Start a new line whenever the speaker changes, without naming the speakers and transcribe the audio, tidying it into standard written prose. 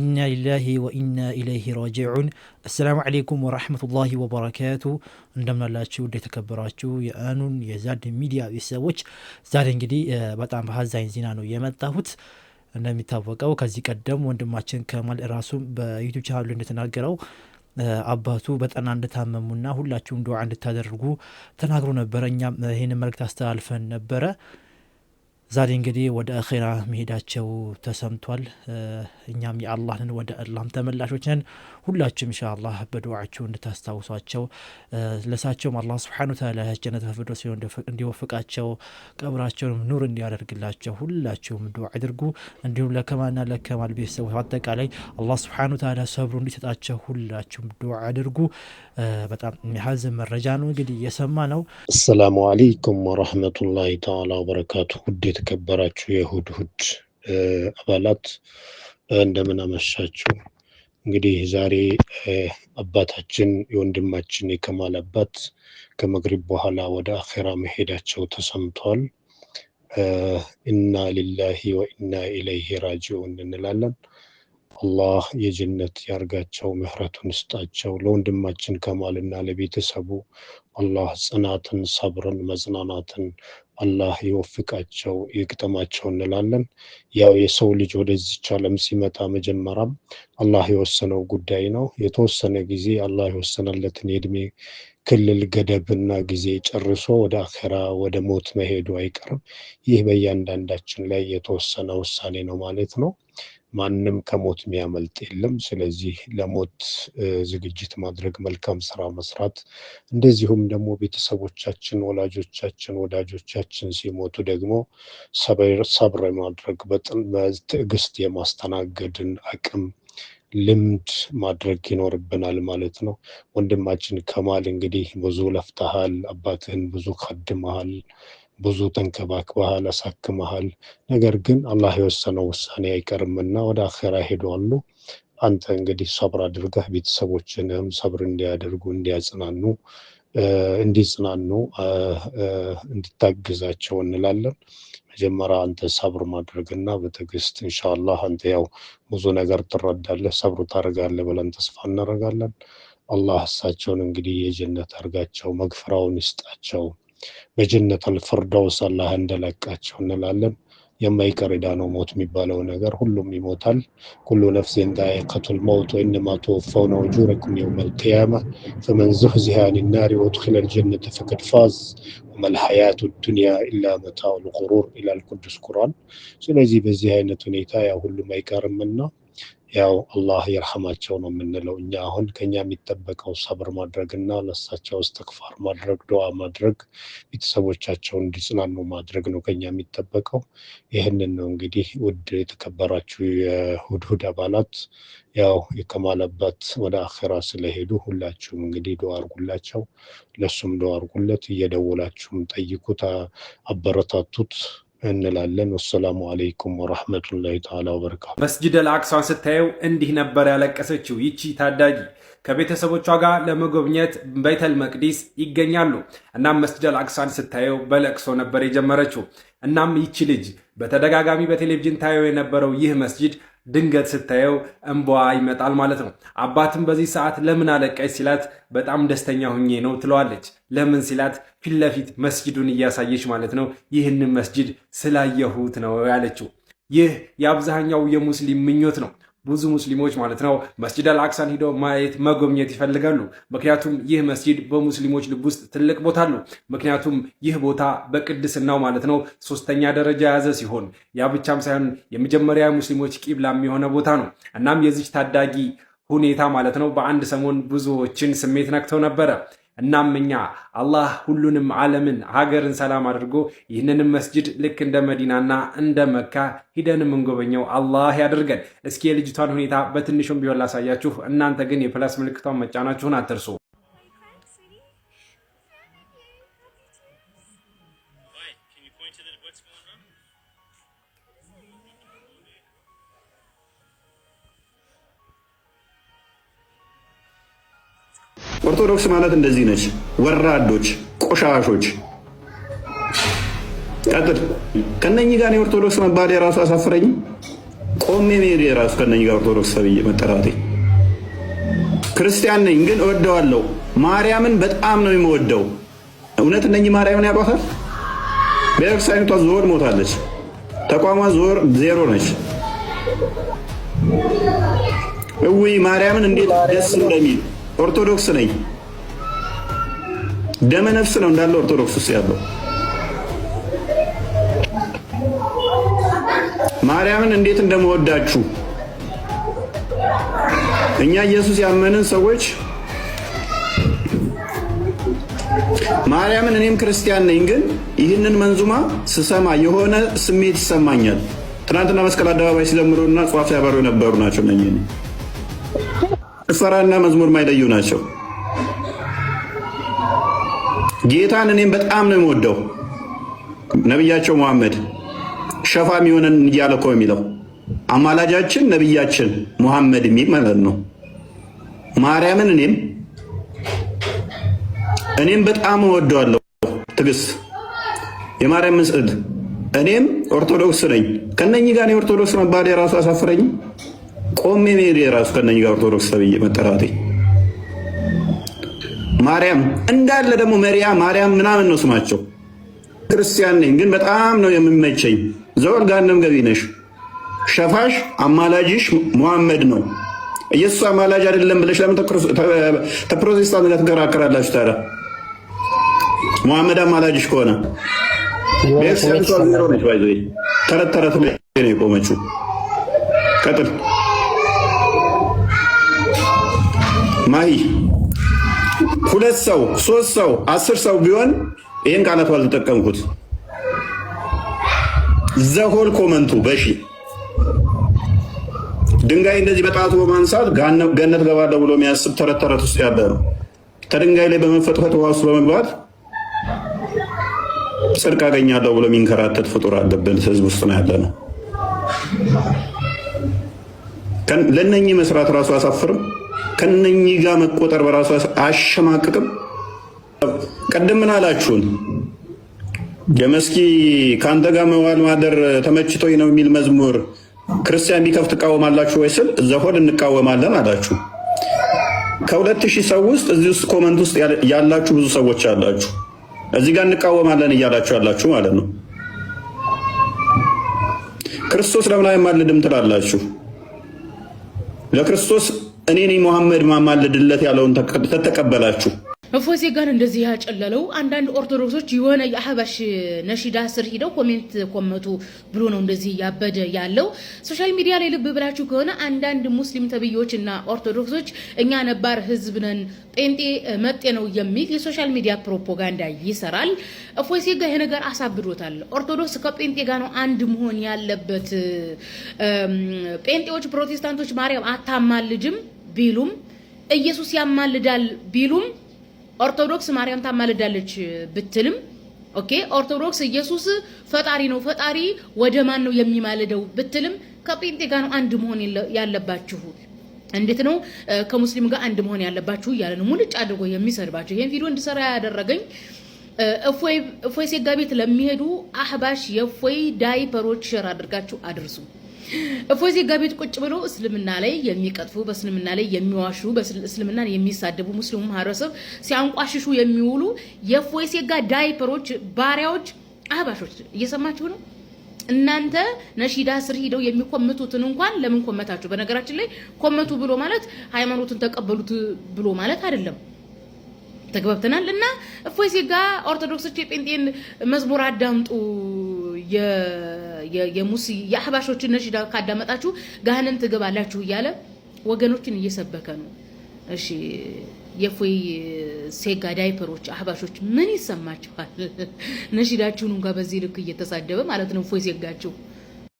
ኢና ሊላሂ ወኢና ኢለይሂ ራጂዑን። አሰላሙ አለይኩም ወራህመቱላሂ ወበረካቱ። እንደምናላችሁ የተከበራችሁ የአኑን የዛድ ሚዲያ ቤተሰቦች፣ ዛሬ እንግዲህ በጣም በሀዛኝ ዜና ነው የመጣሁት። እንደሚታወቀው ከዚህ ቀደም ወንድማችን ከማል ራሱ በዩቲዩብ ቻናሉ እንደተናገረው አባቱ በጠና እንደታመሙና ሁላችሁም ዱዓ እንድታደርጉ ተናግሮ ነበረ። እኛም ይህን መልእክት አስተላልፈን ነበረ። ዛሬ እንግዲህ ወደ አኺራ መሄዳቸው ተሰምቷል። እኛም የአላህን ወደ አላህም ተመላሾች ነን። ሁላችሁም ኢንሻአላህ በዱዓችሁ እንድታስታውሷቸው፣ ለሳቸውም አላህ ሱብሓነሁ ወተዓላ ጀነት ፈርዶስ እንዲወፍቃቸው፣ ቀብራቸውንም ኑር እንዲያደርግላቸው ሁላችሁም ዱዓ አድርጉ። እንዲሁም ለከማልና ለከማል ቤተሰቦች አጠቃላይ አላህ ሱብሓነሁ ወተዓላ ሰብሩ እንዲሰጣቸው ሁላችሁም ዱዓ አድርጉ። በጣም የሚያሳዝን መረጃ ነው እንግዲህ እየሰማ ነው።
አሰላሙ አለይኩም ወራህመቱላሂ ተዓላ ወበረካቱ። ውድ የተከበራችሁ የሁድሁድ አባላት እንደምን አመሻችሁ። እንግዲህ ዛሬ አባታችን የወንድማችን የከማል አባት ከመግሪብ በኋላ ወደ አኺራ መሄዳቸው ተሰምቷል። ኢና ሊላሂ ወኢና ኢለይሂ ራጂዑን እንላለን። አላህ የጀነት ያርጋቸው፣ ምህረቱን ስጣቸው። ለወንድማችን ከማልና ለቤተሰቡ አላህ ጽናትን፣ ሰብርን፣ መጽናናትን አላህ ይወፍቃቸው፣ ይግጠማቸው እንላለን። ያው የሰው ልጅ ወደዚች ዓለም ሲመጣ መጀመሪያም አላህ የወሰነው ጉዳይ ነው። የተወሰነ ጊዜ አላህ የወሰነለትን የእድሜ ክልል ገደብና ጊዜ ጨርሶ ወደ አኺራ ወደ ሞት መሄዱ አይቀርም። ይህ በእያንዳንዳችን ላይ የተወሰነ ውሳኔ ነው ማለት ነው። ማንም ከሞት የሚያመልጥ የለም። ስለዚህ ለሞት ዝግጅት ማድረግ፣ መልካም ስራ መስራት፣ እንደዚሁም ደግሞ ቤተሰቦቻችን፣ ወላጆቻችን፣ ወዳጆቻችን ሲሞቱ ደግሞ ሰብር ማድረግ፣ በትዕግስት የማስተናገድን አቅም ልምድ ማድረግ ይኖርብናል ማለት ነው። ወንድማችን ከማል እንግዲህ ብዙ ለፍተሃል፣ አባትህን ብዙ ከድመሃል፣ ብዙ ተንከባክበሃል፣ አሳክመሃል። ነገር ግን አላህ የወሰነው ውሳኔ አይቀርምና ወደ አኺራ ሄደዋሉ። አንተ እንግዲህ ሰብር አድርገህ ቤተሰቦችንም ሰብር እንዲያደርጉ እንዲጽናኑ እንዲታግዛቸው እንላለን። መጀመሪያ አንተ ሰብር ማድረግና በትዕግስት ኢንሻአላህ አንተ ያው ብዙ ነገር ትረዳለህ፣ ሰብር ታደርጋለህ ብለን ተስፋ እናደርጋለን። አላህ እሳቸውን እንግዲህ የጀነት አርጋቸው፣ መግፍራውን ይስጣቸው፣ በጀነት አልፈርደውስ አላህ እንደለቃቸው እንላለን። የማይቀር ዕዳ ነው ሞት የሚባለው ነገር፣ ሁሉም ይሞታል። ኩሉ ነፍሲን ዛኢቀቱል መውት ወኢነማ ተወፈውነ ኡጁረኩም የውመል ቂያማ ፈመን ዙህዚሀ ዐኒናሪ ወኡድኺለል ጀነተ ፈቀድ ፋዝ ወመል ሐያቱ ዱንያ ኢላ መታኡል ጉሩር ይላል ቅዱስ ቁርአን። ስለዚህ በዚህ አይነት ሁኔታ ያው ሁሉም አይቀርምና ያው አላህ ይርሐማቸው ነው የምንለው። እኛ አሁን ከኛ የሚጠበቀው ሰብር ማድረግና ለሳቸው እስትግፋር ማድረግ፣ ዱዓ ማድረግ፣ ቤተሰቦቻቸውን እንዲጽናኑ ማድረግ ነው ከኛ የሚጠበቀው። ይህንን ነው እንግዲህ ውድ የተከበራችሁ የሁድሁድ አባላት፣ ያው የከማል አባት ወደ አኺራ ስለሄዱ ሁላችሁም እንግዲህ ዱዓ አርጉላቸው፣ ለሱም ዱዓ አርጉለት፣ እየደወላችሁም ጠይቁት፣ አበረታቱት እንላለን። ወሰላሙ አለይኩም ወራህመቱላሂ ተዓላ ወበረካቱ።
መስጂድ አልአቅሷን ስታየው እንዲህ ነበር ያለቀሰችው ይቺ ታዳጊ። ከቤተሰቦቿ ጋር ለመጎብኘት ቤተል መቅዲስ ይገኛሉ። እናም መስጂድ አልአቅሷን ስታየው በለቅሶ ነበር የጀመረችው። እናም ይቺ ልጅ በተደጋጋሚ በቴሌቪዥን ታየው የነበረው ይህ መስጂድ ድንገት ስታየው እንባዋ ይመጣል ማለት ነው። አባትም በዚህ ሰዓት ለምን አለቀች ሲላት በጣም ደስተኛ ሁኜ ነው ትለዋለች። ለምን ሲላት ፊት ለፊት መስጂዱን እያሳየች ማለት ነው። ይህንን መስጂድ ስላየሁት ነው ያለችው። ይህ የአብዛኛው የሙስሊም ምኞት ነው። ብዙ ሙስሊሞች ማለት ነው መስጂድ አልአቅሳን ሂደው ማየት መጎብኘት ይፈልጋሉ። ምክንያቱም ይህ መስጂድ በሙስሊሞች ልብ ውስጥ ትልቅ ቦታ አለው። ምክንያቱም ይህ ቦታ በቅድስናው ማለት ነው 3ኛ ደረጃ የያዘ ሲሆን ያ ብቻም ሳይሆን የመጀመሪያ ሙስሊሞች ቂብላም የሆነ ቦታ ነው። እናም የዚች ታዳጊ ሁኔታ ማለት ነው በአንድ ሰሞን ብዙዎችን ስሜት ነክተው ነበረ። እናም እኛ አላህ ሁሉንም ዓለምን ሀገርን ሰላም አድርጎ ይህንንም መስጂድ ልክ እንደ መዲናና እንደ መካ ሂደን የምንጎበኘው አላህ ያደርገን። እስኪ የልጅቷን ሁኔታ በትንሹም ቢሆን ላሳያችሁ። እናንተ ግን የፕላስ ምልክቷን መጫናችሁን አትርሱ።
ኦርቶዶክስ ማለት እንደዚህ ነች። ወራዶች፣ ቆሻሾች። ቀጥል። ከነኚህ ጋር የኦርቶዶክስ መባል የራሱ አሳፍረኝ። ቆሜ መሄድ የራሱ ከነኝ ጋር ኦርቶዶክስ ተብዬ መጠራቴ። ክርስቲያን ነኝ ግን እወደዋለሁ። ማርያምን በጣም ነው የምወደው። እውነት እነኚህ ማርያምን ያውቋታል? ቤተክርስቲያኒቷ ዞር ሞታለች። ተቋሟ ዞር ዜሮ ነች። እውይ ማርያምን እንዴት ደስ እንደሚል ኦርቶዶክስ ነኝ። ደመ ነፍስ ነው እንዳለ ኦርቶዶክስ ውስጥ ያለው። ማርያምን እንዴት እንደምወዳችሁ እኛ ኢየሱስ ያመንን ሰዎች ማርያምን እኔም ክርስቲያን ነኝ ግን ይህንን መንዙማ ስሰማ የሆነ ስሜት ይሰማኛል። ትናንትና መስቀል አደባባይ ሲዘምሩና ጿፍ ሲያበሩ የነበሩ ናቸው። ነኝ ጭፈራና መዝሙር ማይለዩ ናቸው። ጌታን እኔም በጣም ነው የምወደው። ነብያቸው መሐመድ ሸፋም ይሆነን እያለ እኮ የሚለው አማላጃችን ነብያችን መሐመድ የሚል ማለት ነው። ማርያምን እኔም በጣም እወደዋለሁ። ትግስት የማርያምን ስዕል እኔም ኦርቶዶክስ ነኝ። ከነኚህ ጋር የኦርቶዶክስ መባል የራሱ አሳፍረኝ። ቆሜ መሄድ የራሱ ከነኚህ ጋር ኦርቶዶክስ ተብዬ መጠራቴ። ማርያም እንዳለ ደግሞ ማርያም ምናምን ነው ስማቸው። ክርስቲያን ነኝ ግን በጣም ነው የሚመቸኝ። ዘወል ጋንም ገቢ ነሽ ሸፋሽ አማላጅሽ መሐመድ ነው። ኢየሱስ አማላጅ አይደለም ብለሽ ለምን ተፕሮቴስታንት ጋር ትከራከራላችሁ ታዲያ? መሐመድ አማላጅሽ ከሆነ ቤተክርስቲያን ዜሮ ነች። ባይዘ ተረት ነው የቆመችው። ቀጥል ማሂ 2 ሰው 3 ሰው 10 ሰው ቢሆን ይሄን ቃላት አልተጠቀምኩት። ዘሆል ኮመንቱ በሺ ድንጋይ እንደዚህ በጣቱ በማንሳት ገነት ገባለሁ ብሎ የሚያስብ ተረት ውስጥ ያለ ነው። ከድንጋይ ላይ በመፈጥፈጥ ውሃ ውስጥ በመግባት ጽድቅ አገኛለሁ ብሎ የሚንከራተት ፍጡር አለብን ህዝብ ውስጥ ነው ያለ ነው። ለነኚህ መስራት ራሱ አሳፍርም። ከነኚህ ጋር መቆጠር በራሱ አሸማቅቅም። ቀደም ምን አላችሁን? የመስኪ ከአንተ ጋር መዋል ማደር ተመችቶኝ ነው የሚል መዝሙር ክርስቲያን ቢከፍት ትቃወማላችሁ ወይ ስል ዘሆድ እንቃወማለን አላችሁ። ከ2000 ሰው ውስጥ እዚህ ውስጥ ኮመንት ውስጥ ያላችሁ ብዙ ሰዎች አላችሁ። እዚህ ጋር እንቃወማለን እያላችሁ ያላችሁ ማለት ነው። ክርስቶስ ለምን አይማልድም ትላላችሁ? ለክርስቶስ እኔ ነኝ መሐመድ ማማልድለት ያለውን ተቀበላችሁ።
እፎሴ ጋር እንደዚህ ያጨለለው አንዳንድ ኦርቶዶክሶች የሆነ የአህባሽ ነሺዳ ስር ሄደው ኮሜንት ኮመቱ ብሎ ነው እንደዚህ ያበደ ያለው። ሶሻል ሚዲያ ላይ ልብ ብላችሁ ከሆነ አንዳንድ ሙስሊም ተብዮች እና ኦርቶዶክሶች እኛ ነባር ህዝብ ነን ጴንጤ መጤ ነው የሚል የሶሻል ሚዲያ ፕሮፓጋንዳ ይሰራል። እፎሴ ጋር ይሄ ነገር አሳብዶታል። ኦርቶዶክስ ከጴንጤ ጋር ነው አንድ መሆን ያለበት። ጴንጤዎች ፕሮቴስታንቶች ማርያም አታማልጅም ቢሉም ኢየሱስ ያማልዳል ቢሉም ኦርቶዶክስ ማርያም ታማልዳለች ብትልም ኦኬ ኦርቶዶክስ ኢየሱስ ፈጣሪ ነው ፈጣሪ ወደ ማን ነው የሚማልደው ብትልም ከጴንጤ ጋር ነው አንድ መሆን ያለባችሁ። እንዴት ነው ከሙስሊም ጋር አንድ መሆን ያለባችሁ እያለ ነው ሙልጭ አድርጎ የሚሰድባችሁ። ይሄን ቪዲዮ እንድሰራ ያደረገኝ እፎይ ሴጋ ቤት ለሚሄዱ አህባሽ የእፎይ ዳይፐሮች ሼር አድርጋችሁ አድርሱ። እፎይ ሴጋ ቤት ቁጭ ብሎ እስልምና ላይ የሚቀጥፉ በእስልምና ላይ የሚዋሹ በእስልምና የሚሳደቡ ሙስሊሙ ማህበረሰብ ሲያንቋሽሹ የሚውሉ የእፎይ ሴጋ ዳይፐሮች ባሪያዎች አህባሾች እየሰማችሁ ነው። እናንተ ነሺዳ ስር ሄደው የሚኮመቱትን እንኳን ለምን ኮመታችሁ? በነገራችን ላይ ኮመቱ ብሎ ማለት ሃይማኖትን ተቀበሉት ብሎ ማለት አይደለም። ተግባብተናል። እና እፎይ ሴጋ ኦርቶዶክሶች የጴንጤን መዝሙር አዳምጡ የአህባሾችን ነሺዳ ካዳመጣችሁ ገሃነም ትገባላችሁ እያለ ወገኖችን እየሰበከ ነው። እሺ የእፎይ ሴጋ ዳይፐሮች አህባሾች ምን ይሰማችኋል? ነሺዳችሁን እንኳን በዚህ ልክ እየተሳደበ ማለት ነው እፎይ ሴጋችሁ